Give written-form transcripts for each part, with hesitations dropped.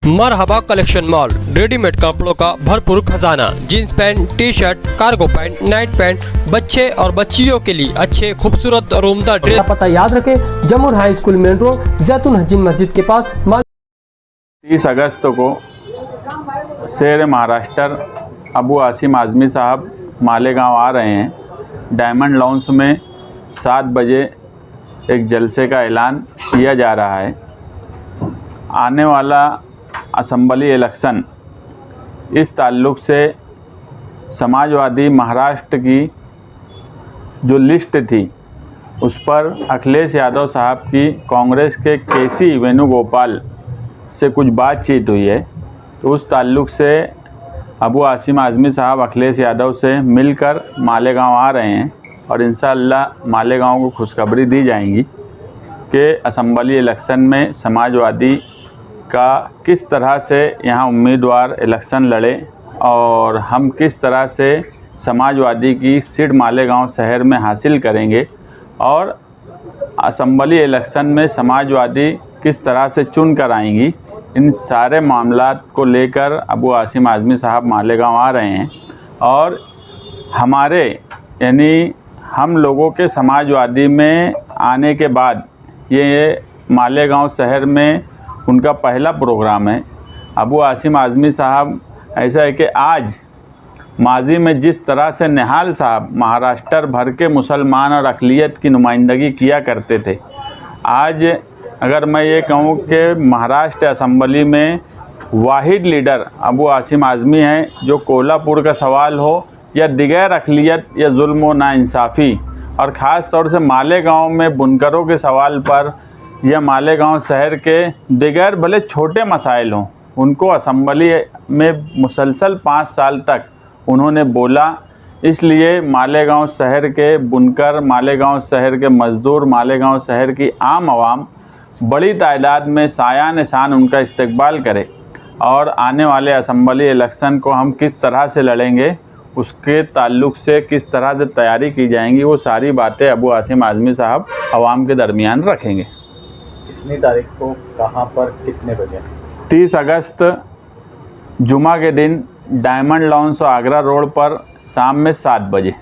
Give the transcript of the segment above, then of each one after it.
मरहबा collection mall, readymade कपड़ों का भरपूर खजाना, jeans pant, T shirt, cargo pant, night pant, बच्चे और बच्चियों के लिए अच्छे खूबसूरत और उम्दा ड्रेस। पता याद रखें, जमुर हाई स्कूल मेन रोड, जैतून हजीन मस्जिद के पास। 30 अगस्त को शेर महाराष्ट्र अबू आसिम आज़मी साहब मालेगांव आ रहे हैं। डायमंड लॉन्स में 7 बजे एक जलसे का ऐलान किया जा रहा है। आने वाला असम्बली इलेक्शन, इस ताल्लुक़ से समाजवादी महाराष्ट्र की जो लिस्ट थी उस पर अखिलेश यादव साहब की कांग्रेस के केसी वेणुगोपाल से कुछ बातचीत हुई है। तो उस ताल्लुक़ से अबू आसिम आज़मी साहब अखिलेश यादव से मिलकर मालेगांव आ रहे हैं और इंशाअल्लाह मालेगांव को खुशखबरी दी जाएंगी कि असम्बली इलेक्शन में समाजवादी का किस तरह से यहाँ उम्मीदवार इलेक्शन लड़े और हम किस तरह से समाजवादी की सीट मालेगांव शहर में हासिल करेंगे और असम्बली इलेक्शन में समाजवादी किस तरह से चुन कर आएंगी। इन सारे मामलात को लेकर अबू आसिम आज़मी साहब मालेगांव आ रहे हैं और हमारे यानी हम लोगों के समाजवादी में आने के बाद ये मालेगांव शहर में उनका पहला प्रोग्राम है। अबू आसिम आज़मी साहब ऐसा है कि आज माजी में जिस तरह से निहाल साहब महाराष्ट्र भर के मुसलमान और अक़लियत की नुमाइंदगी किया करते थे, आज अगर मैं ये कहूँ कि महाराष्ट्र असम्बली में वाहिद लीडर अबू आसिम आज़मी हैं। जो कोल्हापुर का सवाल हो या दिगैर अक़लियत या जुल्म व नाइंसाफ़ी और ख़ास तौर से मालेगांव में बुनकरों के सवाल पर या मालेगांव शहर के दिगैर भले छोटे मसाइल हों, उनको असम्बली में मुसलसल 5 साल तक उन्होंने बोला। इसलिए मालेगांव शहर के बुनकर, मालेगांव शहर के मज़दूर, मालेगांव शहर की आम आवाम बड़ी तादाद में सायान शान उनका इस्तकबाल करे और आने वाले असम्बली इलेक्शन को हम किस तरह से लड़ेंगे, उसके ताल्लुक़ से किस तरह से तैयारी की जाएंगी, वो सारी बातें अबू आसिम आज़मी साहब आवाम के दरमियान रखेंगे। कितनी तारीख को, कहाँ पर, कितने बजे? 30 अगस्त जुमा के दिन डायमंड लॉन्स और आगरा रोड पर शाम में 7 बजे।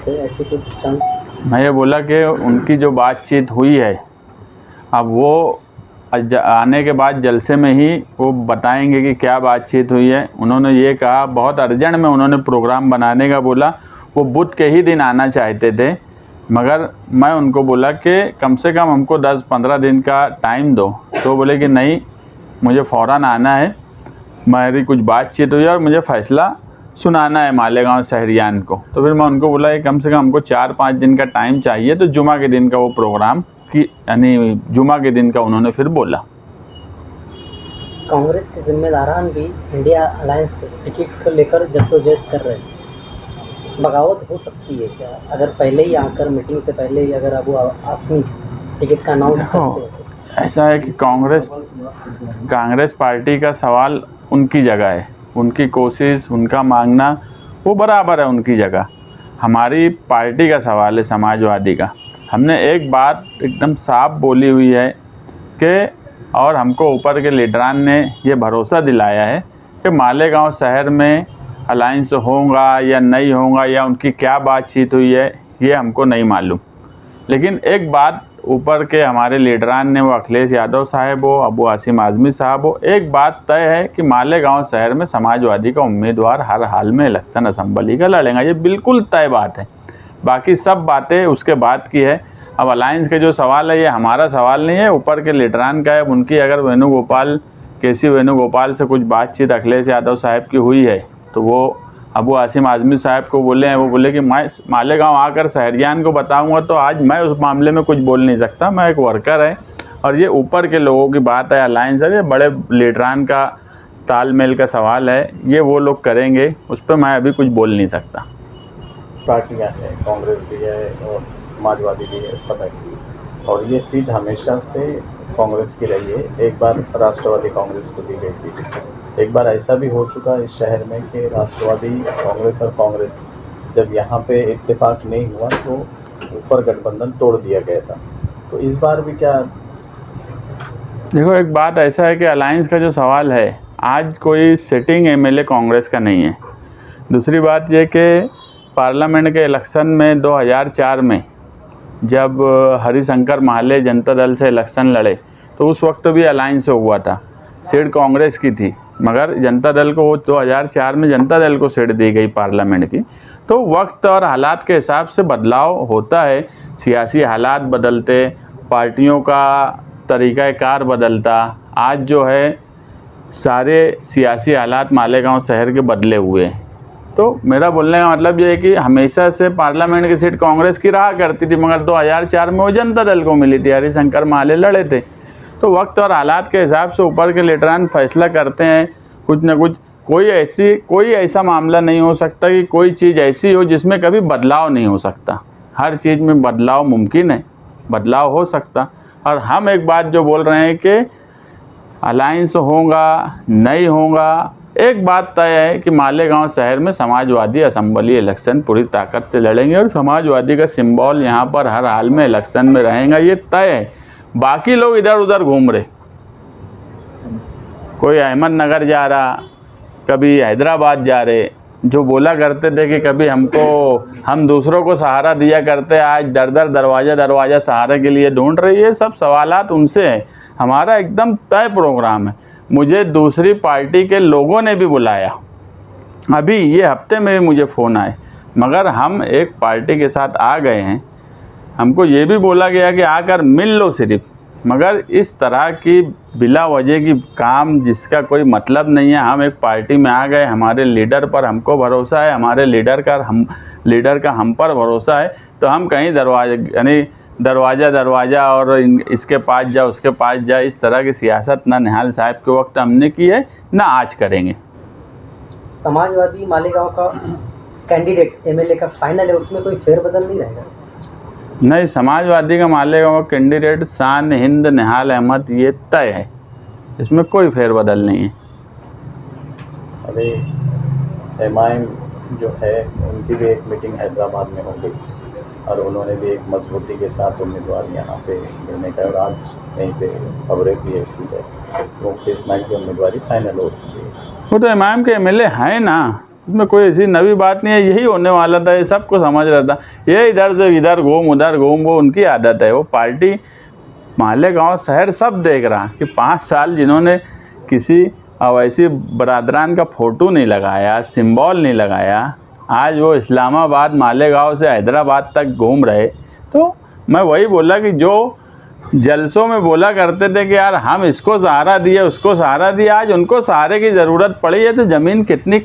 तो ऐसे कुछ चांस? मैं ये बोला कि उनकी जो बातचीत हुई है, अब वो आने के बाद जलसे में ही वो बताएंगे कि क्या बातचीत हुई है। उन्होंने ये कहा, बहुत अर्जेंट में उन्होंने प्रोग्राम बनाने का बोला। वो बुध के ही दिन आना चाहते थे, मगर मैं उनको बोला कि कम से कम हमको 10-15 दिन का टाइम दो। तो बोले कि नहीं, मुझे फ़ौरन आना है, मेरी कुछ बातचीत हुई और मुझे फ़ैसला सुनाना है मालेगांव शहरियान को। तो फिर मैं उनको बोला कि कम से कम हमको 4-5 दिन का टाइम चाहिए। तो जुमा के दिन का वो प्रोग्राम की यानी जुमा के दिन का उन्होंने फिर बोला। कांग्रेस के जिम्मेदारान भी इंडिया अलायंस टिकट को लेकर जद्दोजहद कर रहे हैं, बगावत हो सकती है क्या? अगर पहले ही आकर मीटिंग से पहले ही अगर अबू आसिम टिकट का अनाउंस करते हैं तो? ऐसा है कि कांग्रेस पार्टी का सवाल उनकी जगह है, उनकी कोशिश, उनका मांगना वो बराबर है उनकी जगह। हमारी पार्टी का सवाल है, समाजवादी का। हमने एक बात एकदम साफ बोली हुई है कि और हमको ऊपर के लीडरान ने ये भरोसा दिलाया है कि मालेगांव शहर में अलायंस होगा या नहीं होगा या उनकी क्या बातचीत हुई है, ये हमको नहीं मालूम। लेकिन एक बात ऊपर के हमारे लीडरान ने, वो अखिलेश यादव साहब हो, अबू आसिम आज़मी साहब हो, एक बात तय है कि मालेगांव शहर में समाजवादी का उम्मीदवार हर हाल में इलेक्शन असम्बली का लड़ेगा। ये बिल्कुल तय बात है। बाकी सब बातें उसके बाद की है। अब अलायंस के जो सवाल है, ये हमारा सवाल नहीं है, ऊपर के लीडरान का है। उनकी अगर केसी वेणुगोपाल से कुछ बातचीत अखिलेश यादव साहब की हुई है तो वो अबू आसिम आज़मी साहब को बोले हैं, वो बोले कि मैं मालेगांव आकर शहरियान को बताऊंगा। तो आज मैं उस मामले में कुछ बोल नहीं सकता, मैं एक वर्कर है और ये ऊपर के लोगों की बात है, अलायंस है, ये बड़े लीडरान का तालमेल का सवाल है, ये वो लोग करेंगे, उस पर मैं अभी कुछ बोल नहीं सकता। पार्टियाँ हैं, कांग्रेस भी है और समाजवादी भी है, सब है, और ये सीट हमेशा से कांग्रेस की रही है। एक बार राष्ट्रवादी कांग्रेस को दी गई थी, एक बार ऐसा भी हो चुका इस शहर में कि राष्ट्रवादी कांग्रेस और कांग्रेस जब यहाँ पे इत्तेफाक नहीं हुआ तो ऊपर गठबंधन तोड़ दिया गया था। तो इस बार भी क्या देखो, एक बात ऐसा है कि अलायंस का जो सवाल है, आज कोई सिटिंग एमएलए कांग्रेस का नहीं है। दूसरी बात ये कि पार्लियामेंट के इलेक्शन में 2004 में जब हरिशंकर माले जनता दल से इलेक्शन लड़े तो उस वक्त भी अलायंस से हुआ था। सीट कांग्रेस की थी, मगर जनता दल को 2004 में जनता दल को सीट दी गई पार्लियामेंट की। तो वक्त और हालात के हिसाब से बदलाव होता है, सियासी हालात बदलते, पार्टियों का तरीक़ाकार बदलता। आज जो है सारे सियासी हालात मालेगांव शहर के बदले हुए हैं। तो मेरा बोलने का मतलब ये है कि हमेशा से पार्लियामेंट की सीट कांग्रेस की रहा करती थी, मगर 2004 में वो जनता दल को मिली थी, हरिशंकर माले लड़े थे। तो वक्त और हालात के हिसाब से ऊपर के लीडरान फैसला करते हैं कुछ न कुछ। कोई ऐसा मामला नहीं हो सकता कि कोई चीज़ ऐसी हो जिसमें कभी बदलाव नहीं हो सकता। हर चीज़ में बदलाव मुमकिन है, बदलाव हो सकता। और हम एक बात जो बोल रहे हैं कि अलायंस होगा नहीं होगा, एक बात तय है कि मालेगांव शहर में समाजवादी असेंबली इलेक्शन पूरी ताकत से लड़ेंगे और समाजवादी का सिंबल यहाँ पर हर हाल में इलेक्शन में रहेगा, ये तय है। बाकी लोग इधर उधर घूम रहे, कोई अहमदनगर जा रहा, कभी हैदराबाद जा रहे। जो बोला करते थे कि कभी हम दूसरों को सहारा दिया करते, आज दर दर दरवाज़ा सहारे के लिए ढूंढ रही है। सब सवालात उनसे हैं। हमारा एकदम तय प्रोग्राम है। मुझे दूसरी पार्टी के लोगों ने भी बुलाया, अभी ये हफ्ते में भी मुझे फ़ोन आए, मगर हम एक पार्टी के साथ आ गए हैं। हमको ये भी बोला गया कि आकर मिल लो सिर्फ, मगर इस तरह की बिला वजह की काम जिसका कोई मतलब नहीं है। हम एक पार्टी में आ गए, हमारे लीडर पर हमको भरोसा है, हमारे लीडर का हम पर भरोसा है। तो हम कहीं दरवाज़ा और इसके पास जा उसके पास जा, इस तरह की सियासत ना निहाल साहब के वक्त हमने की है, ना आज करेंगे। समाजवादी मालेगांव का कैंडिडेट एमएलए का फाइनल है, उसमें कोई फेरबदल नहीं रहेगा? नहीं, समाजवादी का मालेगांव कैंडिडेट शान हिंद निहाल अहमद ये तय है, इसमें कोई फेरबदल नहीं है। अभी एमआईएम जो है उनकी भी एक मीटिंग हैदराबाद में हो गई और उन्होंने भी एक मजबूती के साथ उम्मीदवार यहाँ पे देने का, और आज कहीं पे खबरें भी ऐसी है वो इस्माइल की उम्मीदवारी फाइनल हो चुकी है। वो तो एमआईएम के एमएलए हैं ना, इसमें कोई ऐसी नवी बात नहीं है। यही होने वाला था, ये सबको समझ रहा था। ये इधर से इधर घूम उधर घूम, वो उनकी आदत है। वो पार्टी मालेगांव शहर सब देख रहा कि 5 साल जिन्होंने किसी अवैसी बरादरान का फ़ोटो नहीं लगाया, सिंबल नहीं लगाया, आज वो इस्लामाबाद मालेगांव से हैदराबाद तक घूम रहे। तो मैं वही बोला कि जो जलसों में बोला करते थे कि यार हम इसको सहारा दिए उसको सहारा दिया, आज उनको सहारे की ज़रूरत पड़ी है। तो ज़मीन कितनी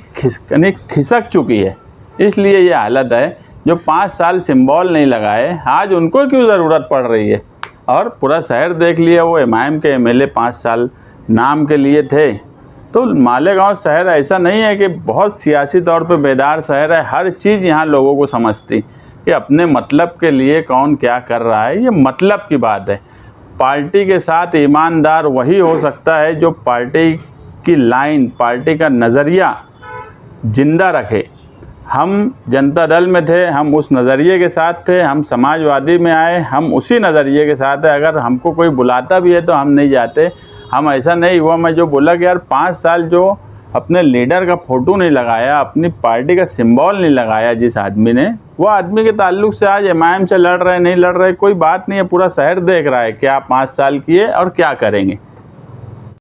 खिसक चुकी है, इसलिए ये हालत है। जो 5 साल सिंबल नहीं लगाए, आज उनको क्यों ज़रूरत पड़ रही है। और पूरा शहर देख लिया, वो एमआईएम के एमएलए 5 साल नाम के लिए थे। तो मालेगांव शहर ऐसा नहीं है कि बहुत सियासी तौर पे बेदार शहर है। हर चीज़ यहाँ लोगों को समझती कि अपने मतलब के लिए कौन क्या कर रहा है, ये मतलब की बात है। पार्टी के साथ ईमानदार वही हो सकता है जो पार्टी की लाइन, पार्टी का नज़रिया जिंदा रखे। हम जनता दल में थे, हम उस नज़रिए के साथ थे। हम समाजवादी में आए, हम उसी नज़रिए के साथ है। अगर हमको कोई बुलाता भी है तो हम नहीं जाते। हम ऐसा नहीं हुआ, मैं जो बोला कि यार 5 साल जो अपने लीडर का फ़ोटो नहीं लगाया, अपनी पार्टी का सिंबल नहीं लगाया जिस आदमी ने, वो आदमी के ताल्लुक से आज एमआईएम से लड़ रहे नहीं लड़ रहे कोई बात नहीं है। पूरा शहर देख रहा है क्या 5 साल किए और क्या करेंगे।